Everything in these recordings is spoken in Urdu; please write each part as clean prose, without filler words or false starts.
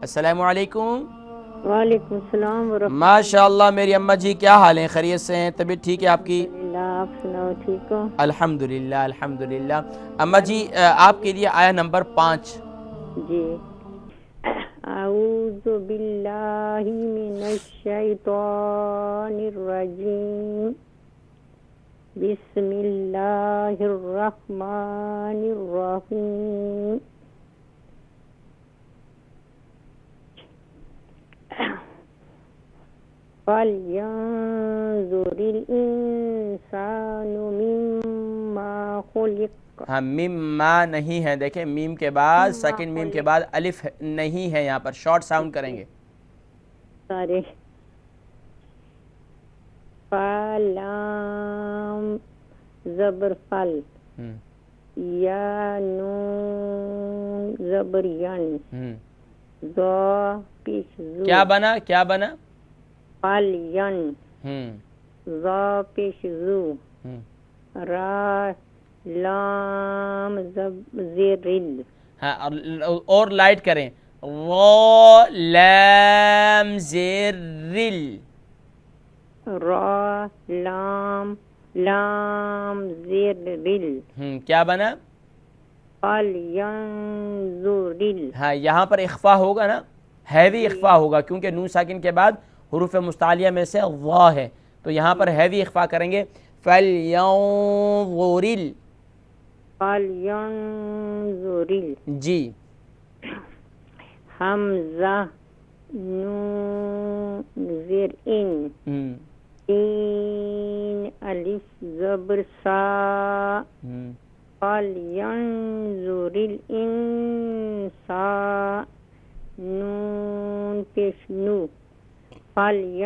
السلام علیکم۔ وعلیکم السلام ورحمۃ ماشاء اللہ میری اماں جی، کیا حال ہیں؟ خیریت سے ہیں؟ طبیعت ٹھیک ہے آپ کی؟ اللہ، آپ سناؤ ٹھیک ہو؟ الحمدللہ الحمدللہ۔ اماں جی آپ کے لیے آیا نمبر 5۔ جی، اعوذ باللہ من الشیطان الرجیم، بسم اللہ الرحمن الرحیم۔ فَلْيَنظُرِ الْإِنسَانُ مِمَّا خُلِقَ۔ ہاں، مما نہیں ہے، دیکھیں میم کے بعد سیکنڈ میم کے بعد الف نہیں ہے، یہاں پر شارٹ ساؤنڈ کریں گے سارے فَلَام زبر فل، یا نون زبر ین، ذا پیش زو، کیا بنا کیا بنا؟ فل ین، ذا پیش زو، را لام زیرل، ہاں اور لائٹ کریں، را لام زیر رل، را لام زیرل، کیا بنا؟ فَلْيَنظُرِ۔ ہاں یہاں پر اخفا ہوگا نا، ہیوی اخفا ہوگا، کیونکہ نون ساکن کے بعد حروف مستعلیہ میں سے وا ہے، تو یہاں پر ہیوی اخفا کریں گے، فَلْيَنظُرِ۔ فَلْيَنظُرِ جی، حمزہ نون زیر ان، این الف زبر سا، فَلْيَنظُرِ الْإِنسَانُ نون پیش نو، فَلْيَنظُرِ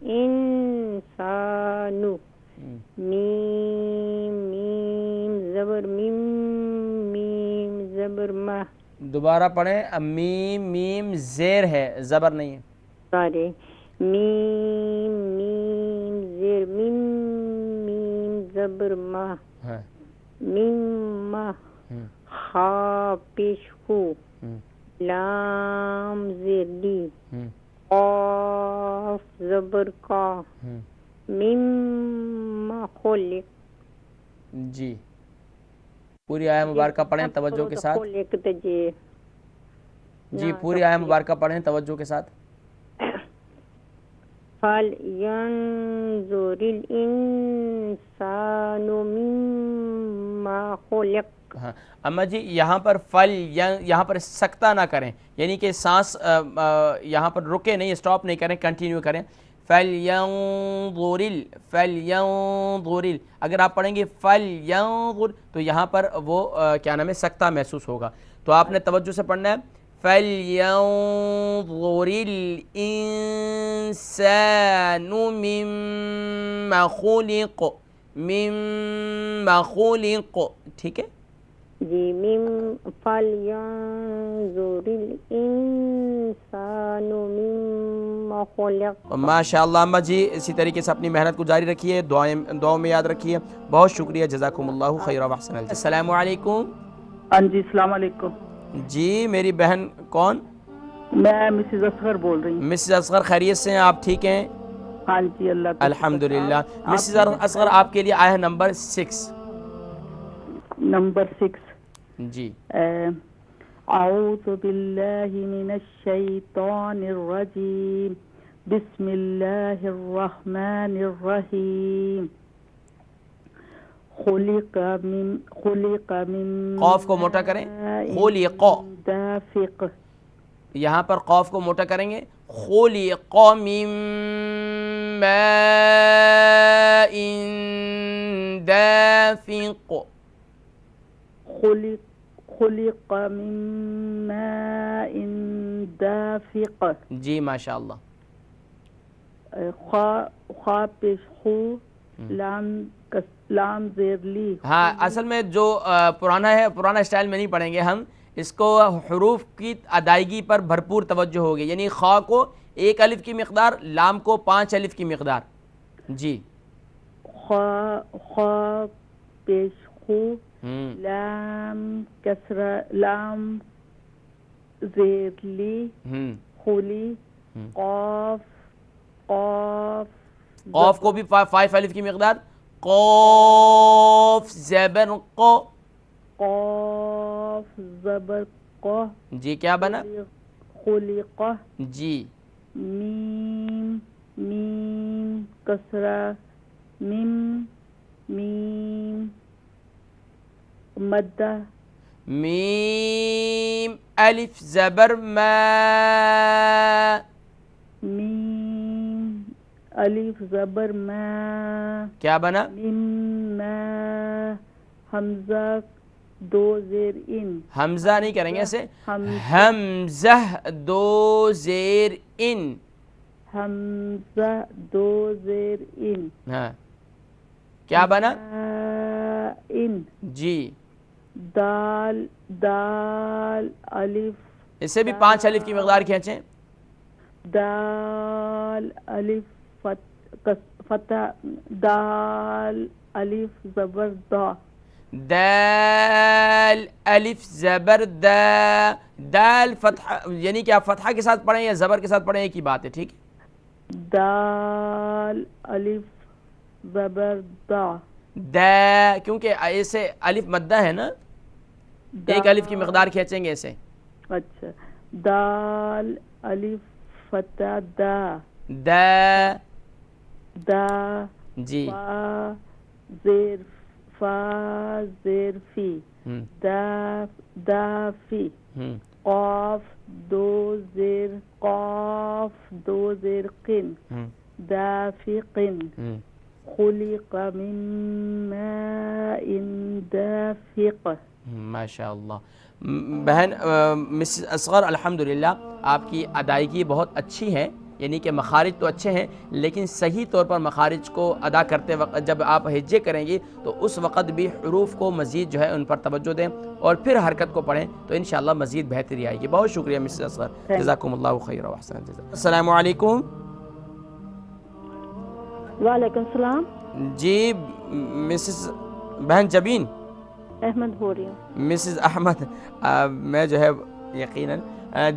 الْإِنسَانُ، میم میم زبر میم، میم زبر مہ، دوبارہ پڑھیں، میم میم زیر ہے، زبر نہیں ہے، سارے میم میم زیر میم، میم زبر مہ، میم مہ، خا پیش خو، لام زیر لی، قاف زبر کا، مما خلق۔ جی پوری آیہ مبارکہ پڑھیں توجہ کے ساتھ، جی پوری آیہ مبارکہ پڑھیں توجہ کے ساتھ۔ فَلْيَنظُرِ الْإِنسَانُ مِمَّا خُلِقَ۔ ہاں اماں جی یہاں پر یہاں پر سکتہ نہ کریں، یعنی کہ سانس یہاں پر رکے نہیں، اسٹاپ نہیں کریں، کنٹینیو کریں، فَلْيَنظُرِ۔ اگر آپ پڑھیں گے فَلْيَنظُر تو یہاں پر وہ کیا نام ہے، سکتہ محسوس ہوگا، تو آپ نے توجہ سے پڑھنا ہے، فَلْيَنظُرِ الْإِنسَانُ مِمَّا خُلِقَ، مِمَّا خُلِقَ، ٹھیک ہے جی، فَلْيَنظُرِ الْإِنسَانُ مِمَّا خُلِقَ۔ ماشاء اللہ اماں جی، اسی طریقے سے اپنی محنت کو جاری رکھیے، دعاؤں میں یاد رکھیے، بہت شکریہ، جزاکم اللہ خیر و احسن الجزاء۔ السلام علیکم۔ ہاں جی السلام علیکم۔ جی میری بہن کون؟ میں مسز اصغر بول رہی ہوں۔ مسز اصغر خیریت سے ہیں؟ آپ ٹھیک ہیں؟ ہاں جی اللہ کا الحمدللہ۔ مسز اصغر آپ کے لیے آیا نمبر 6۔ نمبر 6۔ جی، اعوذ باللہ من الشیطان الرجیم، بسم اللہ الرحمن الرحیم، خلق من قوف کو موٹا کریں، خلق، دافق، یہاں پر قوف کو موٹا کریں گے، خلق من ماء دافق، خلق من ماء دافق، جی ماشاء اللہ۔ خا پیش خو، لام زیر لی۔ ہاں اصل میں جو پرانا ہے، پرانا اسٹائل میں نہیں پڑھیں گے ہم اس کو، حروف کی ادائیگی پر بھرپور توجہ ہوگی، یعنی خا کو 1 الف کی مقدار، لام کو 5 الف کی مقدار۔ جی، خا پیش خو لام کسرہ لام زیر لی خولی قاف قاف قوف کو بھی 5 الف کی مقدار قوف زبر قو قاف زبر قہ جی کیا بنا خلقہ جی میم میم کسرہ میم میم مدہ میم الف زبر ما میم الف زبر ما کیا بنا مما حمزہ دو زیر ان حمزہ نہیں کریں گے ایسے حمزہ حمزہ دو زیر ان حمزہ دو زیر ان ہاں کیا بنا ان جی دال دال الف اس سے بھی 5 الف کی مقدار کھینچیں دال الف فتح دال الف زبر دا دال الف زبر دا دال فتحہ یعنی کہ آپ فتحہ کے ساتھ پڑھیں یا زبر کے ساتھ پڑھیں ایک ہی بات ہے ٹھیک دال الف زبر دا دا کیونکہ ایسے الف مدہ ہے نا ایک الف کی مقدار کھینچیں گے اسے اچھا دال الف فتح دا دا دا جی فا زیر فی دا دا فی قاف دو زیر قن دافقن خلق من ماء دافق ماشاء اللہ بہن مسز اصغر الحمدللہ آپ کی ادائیگی بہت اچھی ہے یعنی کہ مخارج تو اچھے ہیں لیکن صحیح طور پر مخارج کو ادا کرتے وقت جب آپ ہجے کریں گی تو اس وقت بھی حروف کو مزید جو ہے ان پر توجہ دیں اور پھر حرکت کو پڑھیں تو انشاءاللہ مزید بہتری آئے گی بہت شکریہ مسز اصغر جزاکم اللہ خیر و احسن الجزا السلام علیکم وعلیکم السلام جی مسز بہن جبین احمد ہو رہی ہوں مسز احمد میں جو ہے یقیناً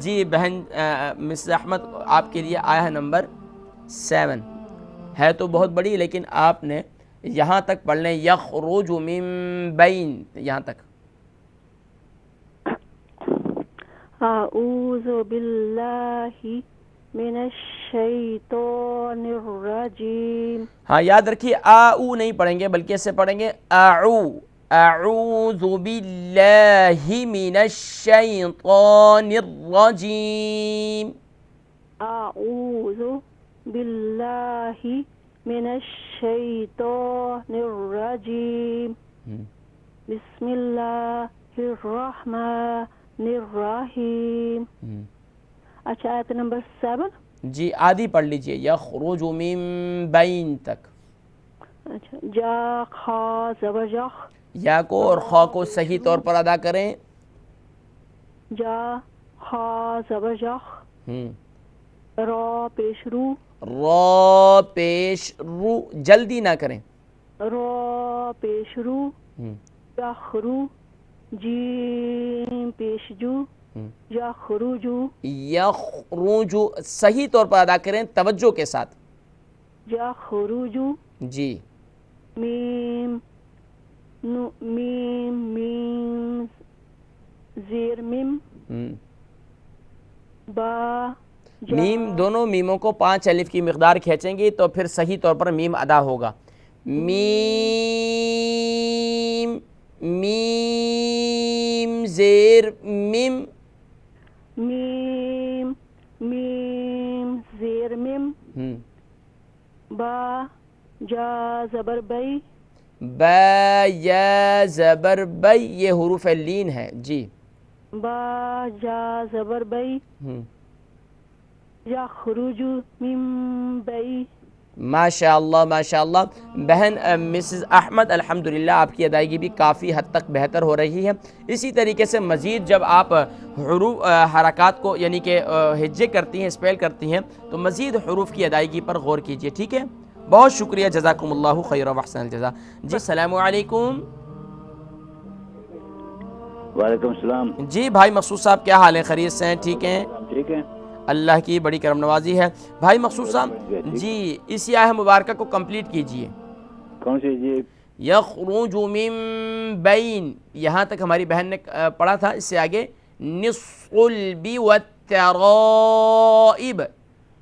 جی بہن مسز احمد آپ کے لیے آیا ہے نمبر 7 ہے تو بہت بڑی لیکن آپ نے یہاں تک پڑھ لیں یخرج من بین یہاں تک اعوذ باللہ من الشیطان الرجیم ہاں یاد رکھیے آؤ نہیں پڑھیں گے بلکہ اسے پڑھیں گے اعوذ باللہ من الشیطان الرجیم اعوذ باللہ من الشیطان الرجیم بسم اللہ الرحمن الرحیم اچھا آیت نمبر 7 جی آدھی پڑھ لیجئے یخرج من بین تک اچھا جا خا زبر جخ یا کو اور خا کو صحیح طور پر ادا کریں جا خا زبر جخ را پیش رو را پیش رو جلدی نہ کریں را پیش رو یخرو جیم پیش جو یخرجو یخرجو صحیح طور پر ادا کریں توجہ کے ساتھ یخرجو جی میم میم زیر میم با میم دونوں میموں کو 5 الف کی مقدار کھینچیں گی تو پھر صحیح طور پر میم ادا ہوگا میم میم زیر میم میم میم زیر میم با جا زبر بئی با یا زبر بی یہ حروف لین ہے جی با جا زبر بئی یخرج من بئی ماشاءاللہ ماشاءاللہ بہن مسز احمد الحمدللہ آپ کی ادائیگی بھی کافی حد تک بہتر ہو رہی ہے اسی طریقے سے مزید جب آپ حروف حرکات کو یعنی کہ ہجے کرتی ہیں اسپیل کرتی ہیں تو مزید حروف کی ادائیگی پر غور کیجئے ٹھیک ہے بہت شکریہ جزاکم اللہ خیر و احسن الجزا جی السلام علیکم وعلیکم السلام. جی بھائی مقصود صاحب کیا حال ہے؟ خیریت سے ہیں؟ ٹھیک ہیں؟ ٹھیک ہے. اللہ کی بڑی کرم نوازی ہے. بھائی مقصود صاحب جی اسی آیہ مبارکہ کو کمپلیٹ کیجئے. کون سی جی؟ یخرج من بین، یہاں تک ہماری بہن نے پڑھا تھا. اس سے آگے نصلب والترائب،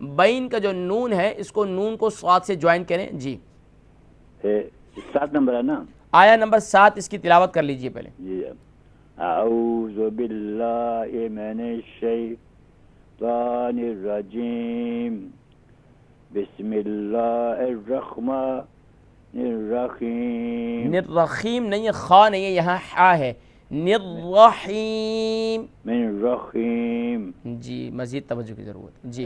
بین کا جو نون ہے اس کو نون کو صاد سے جوائن کریں. جی 7 نمبر ہے نا؟ آیہ نمبر 7 اس کی تلاوت کر لیجئے پہلے. جی. اعوذ باللہ من الشیطان الرجیم، بسم اللہ الرحمن الرحیم. نرخیم نہیں ہے، خا نہیں ہے، یہاں حا ہے. نررحیم. من الرحیم. جی مزید توجہ کی ضرورت. جی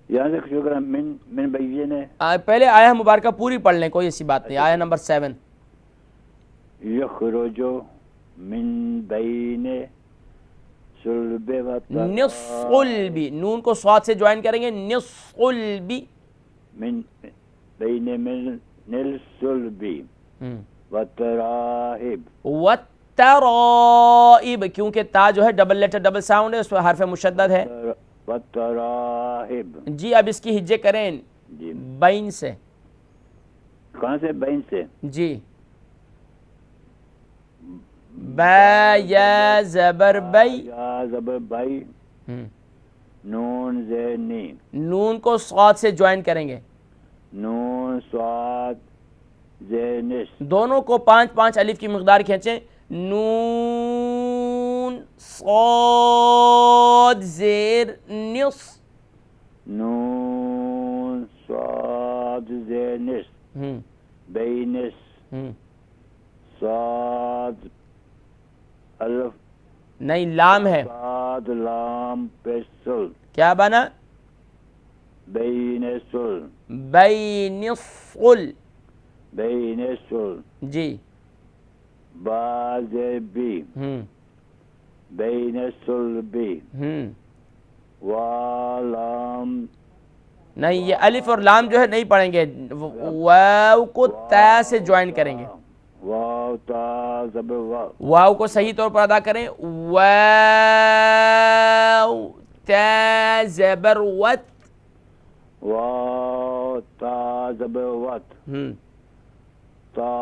یہاں سے شروع کریں. من بین ہے. پہلے آیہ مبارکہ پوری پڑھ لیں، کوئی ایسی بات نہیں. آیہ نمبر 7. یخرج من بین صلب و نصلب، نون کو صاد سے جوائن کریں گے. نصلب من بین من الصلب و ترائب. والترائب، کیونکہ تا جو ہے ڈبل لیٹر ڈبل ساؤنڈ ہے، اس پر حرف مشدد ہے. و ترائب. جی اب اس کی ہجے کریں جی بین سے. کہاں سے؟ بین سے. جی با یا زبر بی، یا زبر بائی، نون زینی، نون کو صاد سے جوائن کریں گے. نون صاد زینس. دونوں کو 5 الف کی مقدار کھینچیں. نون صاد زیر نص. نون صاد زینس بینس صاد الف نہیں لام ہے. صاد لام پیسل. کیا بنا؟ بینسل. بینصل. بینسل. جی باز بی. بینسل بی. والام. نہیں یہ الف اور لام جو ہے نہیں پڑھیں گے، واو کو تا سے جوائن کریں گے. واو تا زبر واو. واو کو صحیح طور پر ادا کریں. واو تا زبر وت. واو تا زبر وت. تا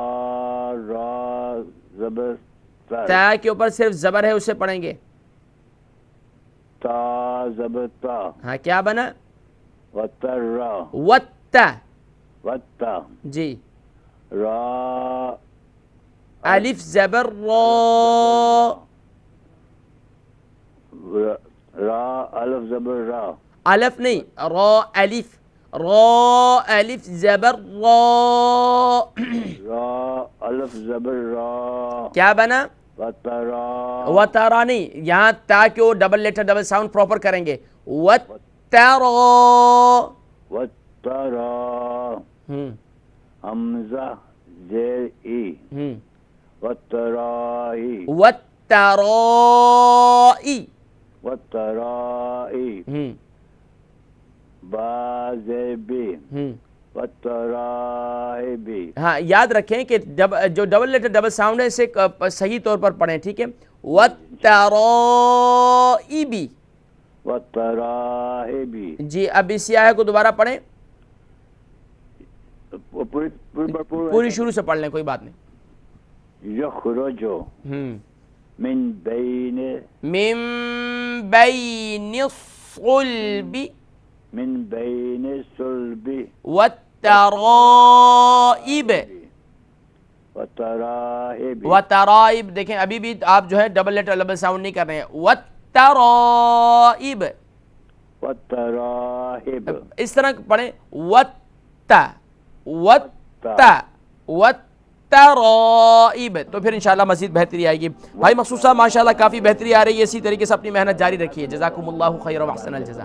را زبر سر. تا کے اوپر صرف زبر ہے، اسے پڑھیں گے. تا زبر تا. ہاں کیا بنا؟ وترا. وتا. وتا. جی را الف زبر را. را الف زبر را. الف نہیں، را الف. را الف زبر را. را الف زبر را. کیا بنا؟ وترا. وترا نہیں، یہاں تا کو double letter double sound proper کریں گے. وترا. وترا. حمزہ زیر ای. وترائی. وترائی. وترائی. با زیر بی. وترائبی. ہاں یاد رکھیں کہ جو ڈبل لیٹر ڈبل ساؤنڈ ہے اسے صحیح طور پر پڑھیں، ٹھیک ہے. وترائبی. وترائبی. جی اب اسی آیہ کو دوبارہ پڑھیں. پوری شروع سے پڑھ لیں، کوئی بات نہیں. یخرج من بین. من بین الصلب. من بین صلب. والترائب. وترائب. وترائب دیکھیں ابھی بھی آپ جو ہے ڈبل لیٹر ڈبل ساؤنڈ نہیں کر رہے ہیں. والترائب. وترائب. اس طرح پڑھیں. وتا وتا وترائب، تو پھر انشاءاللہ مزید بہتری آئے گی. بھائی مقصود صاحب ماشاءاللہ کافی بہتری آ رہی ہے، اسی طریقے سے اپنی محنت جاری رکھیے. جزاکم اللہ خیر و احسن الجزا.